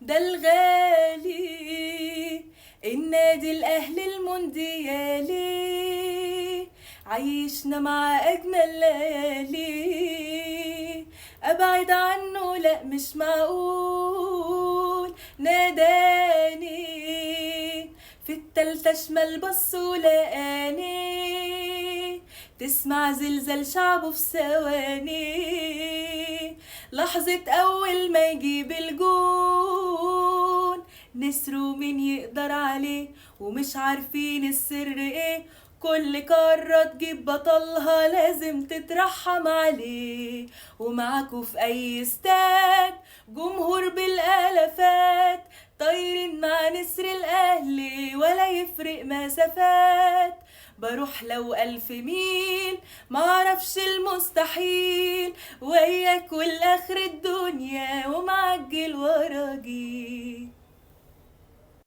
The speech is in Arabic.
ده الغالي النادي الأهلي المونديالي، عيشنا مع أجمل ليالي، أبعد عنه لأ مش معقول. ناداني في التالتة شمال بص ولقاني، تسمع زلزال شعبه في ثواني، لحظة أول ما يجيب الجون نسرو مين يقدر عليه، ومش عارفين السر ايه، كل قارة تجيب بطلها لازم تترحم عليه. ومعاكوا في أي استاد جمهور بالآلافات، طايرين مع نسر الأهلي ولا يفرق مسافات، بروح لو 1000 ميل معرفش المستحيل، وياك والآخر الدنيا ومعجل ورا